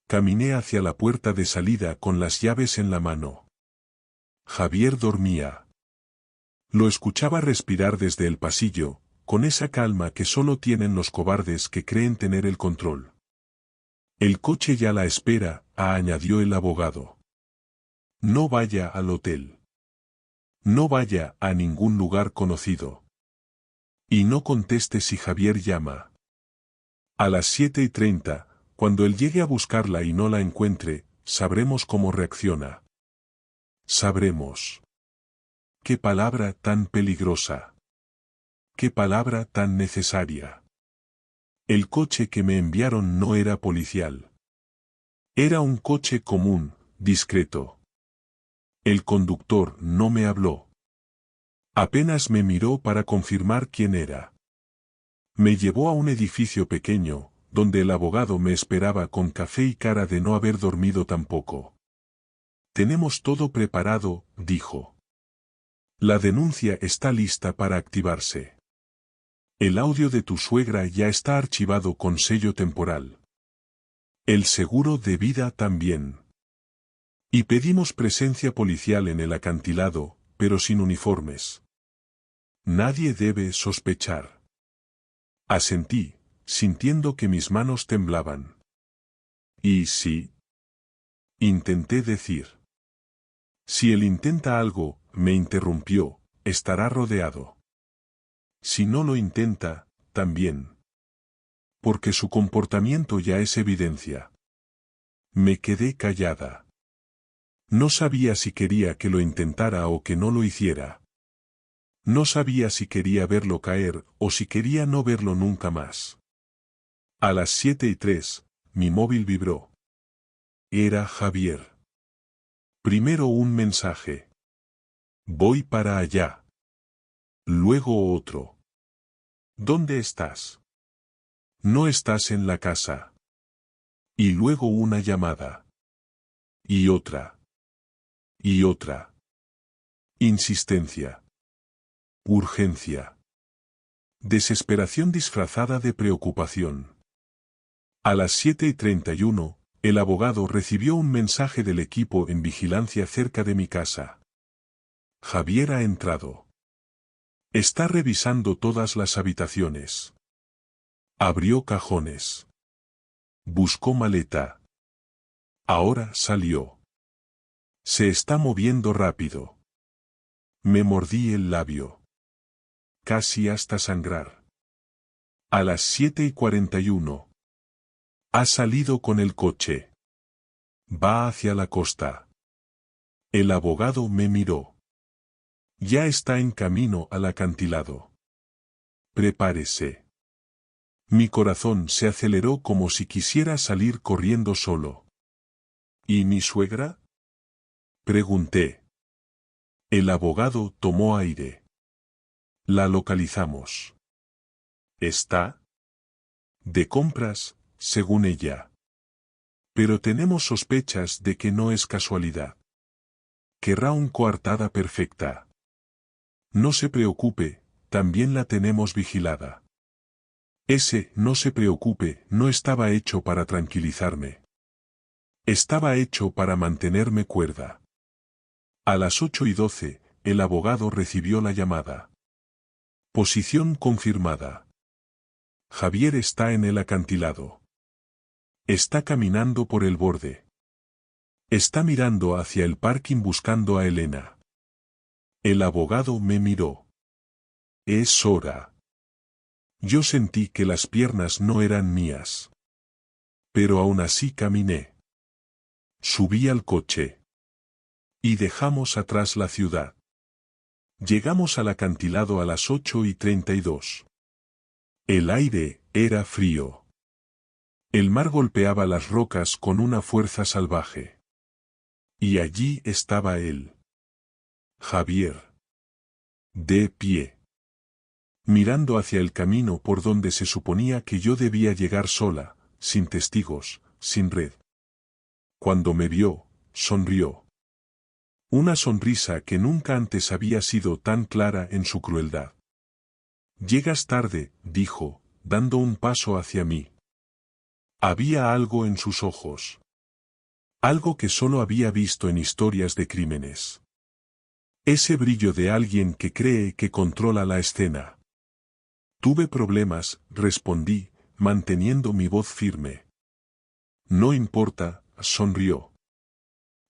Speaker 1: Caminé hacia la puerta de salida con las llaves en la mano. Javier dormía. Lo escuchaba respirar desde el pasillo, con esa calma que solo tienen los cobardes que creen tener el control. El coche ya la espera, añadió el abogado. No vaya al hotel. No vaya a ningún lugar conocido. Y no conteste si Javier llama. A las 7:30, cuando él llegue a buscarla y no la encuentre, sabremos cómo reacciona. Sabremos. ¡Qué palabra tan peligrosa! ¡Qué palabra tan necesaria! El coche que me enviaron no era policial. Era un coche común, discreto. El conductor no me habló. Apenas me miró para confirmar quién era. Me llevó a un edificio pequeño, donde el abogado me esperaba con café y cara de no haber dormido tampoco. Tenemos todo preparado, dijo. La denuncia está lista para activarse. El audio de tu suegra ya está archivado con sello temporal. El seguro de vida también. Y pedimos presencia policial en el acantilado, pero sin uniformes. Nadie debe sospechar. Asentí, sintiendo que mis manos temblaban. ¿Y sí? Intenté decir. Si él intenta algo, me interrumpió, estará rodeado. Si no lo intenta, también. Porque su comportamiento ya es evidencia. Me quedé callada. No sabía si quería que lo intentara o que no lo hiciera. No sabía si quería verlo caer o si quería no verlo nunca más. A las 7:03, mi móvil vibró. Era Javier. Primero un mensaje. Voy para allá. Luego otro. ¿Dónde estás? No estás en la casa. Y luego una llamada. Y otra. Y otra. Insistencia. Urgencia. Desesperación disfrazada de preocupación. A las 7:31, el abogado recibió un mensaje del equipo en vigilancia cerca de mi casa. Javier ha entrado. Está revisando todas las habitaciones. Abrió cajones. Buscó maleta. Ahora salió. Se está moviendo rápido. Me mordí el labio. Casi hasta sangrar. A las 7:41. Ha salido con el coche. Va hacia la costa. El abogado me miró. Ya está en camino al acantilado. Prepárese. Mi corazón se aceleró como si quisiera salir corriendo solo. ¿Y mi suegra? Pregunté. El abogado tomó aire. La localizamos. ¿Está? De compras, según ella. Pero tenemos sospechas de que no es casualidad. Querrá una coartada perfecta. No se preocupe, también la tenemos vigilada. Ese no se preocupe no estaba hecho para tranquilizarme. Estaba hecho para mantenerme cuerda. A las 8:12, el abogado recibió la llamada. Posición confirmada. Javier está en el acantilado. Está caminando por el borde. Está mirando hacia el parking buscando a Elena. El abogado me miró. Es hora. Yo sentí que las piernas no eran mías. Pero aún así caminé. Subí al coche. Y dejamos atrás la ciudad. Llegamos al acantilado a las 8:32. El aire era frío. El mar golpeaba las rocas con una fuerza salvaje. Y allí estaba él. Javier. De pie. Mirando hacia el camino por donde se suponía que yo debía llegar sola, sin testigos, sin red. Cuando me vio, sonrió. Una sonrisa que nunca antes había sido tan clara en su crueldad. Llegas tarde, dijo, dando un paso hacia mí. Había algo en sus ojos. Algo que solo había visto en historias de crímenes. Ese brillo de alguien que cree que controla la escena. Tuve problemas, respondí, manteniendo mi voz firme. No importa, sonrió.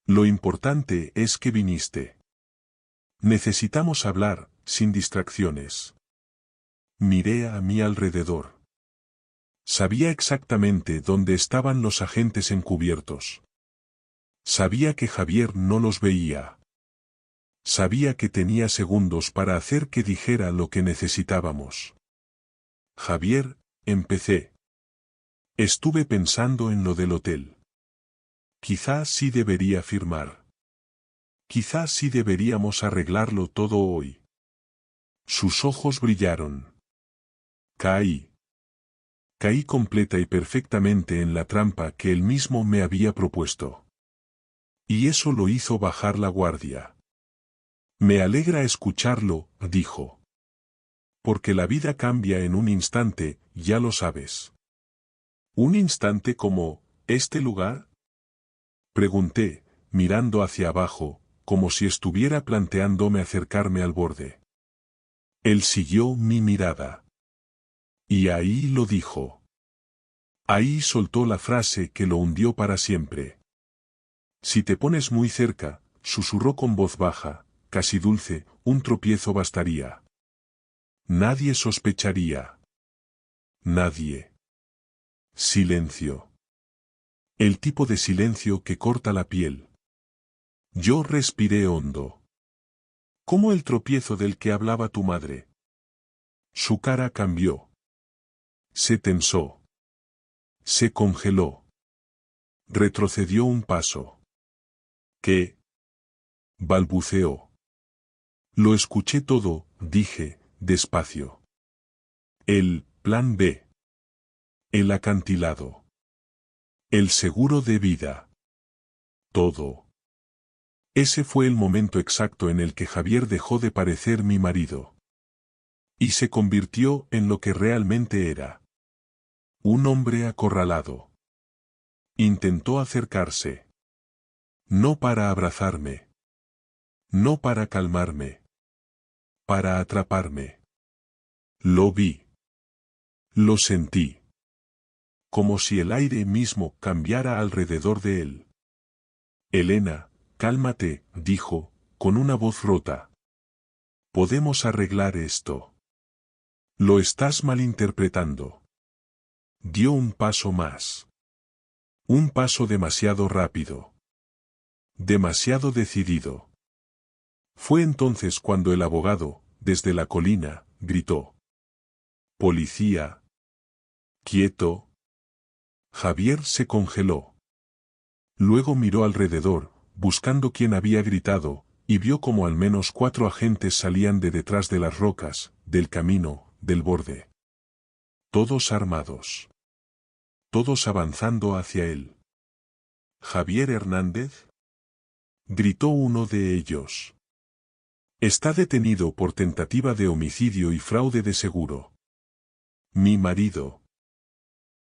Speaker 1: Lo importante es que viniste. Necesitamos hablar, sin distracciones. Miré a mi alrededor. Sabía exactamente dónde estaban los agentes encubiertos. Sabía que Javier no los veía. Sabía que tenía segundos para hacer que dijera lo que necesitábamos. Javier, empecé. Estuve pensando en lo del hotel. Quizás sí debería firmar. Quizás sí deberíamos arreglarlo todo hoy. Sus ojos brillaron. Caí. Caí completa y perfectamente en la trampa que él mismo me había propuesto. Y eso lo hizo bajar la guardia. Me alegra escucharlo, dijo. Porque la vida cambia en un instante, ya lo sabes. ¿Un instante como, este lugar? Pregunté, mirando hacia abajo, como si estuviera planteándome acercarme al borde. Él siguió mi mirada. Y ahí lo dijo. Ahí soltó la frase que lo hundió para siempre. Si te pones muy cerca, susurró con voz baja, casi dulce, un tropiezo bastaría. Nadie sospecharía. Nadie. Silencio. El tipo de silencio que corta la piel. Yo respiré hondo. Como el tropiezo del que hablaba tu madre. Su cara cambió. Se tensó. Se congeló. Retrocedió un paso. ¿Qué? Balbuceó. Lo escuché todo, dije, despacio. El plan B. El acantilado. El seguro de vida. Todo. Ese fue el momento exacto en el que Javier dejó de parecer mi marido. Y se convirtió en lo que realmente era. Un hombre acorralado. Intentó acercarse. No para abrazarme. No para calmarme. Para atraparme. Lo vi. Lo sentí. Como si el aire mismo cambiara alrededor de él. Elena, cálmate, dijo, con una voz rota. Podemos arreglar esto. Lo estás malinterpretando. Dio un paso más. Un paso demasiado rápido. Demasiado decidido. Fue entonces cuando el abogado, desde la colina, gritó. Policía. Quieto. Javier se congeló. Luego miró alrededor, buscando quién había gritado, y vio como al menos 4 agentes salían de detrás de las rocas, del camino, del borde. Todos armados. Todos avanzando hacia él. ¿Javier Hernández? Gritó uno de ellos. Está detenido por tentativa de homicidio y fraude de seguro. Mi marido.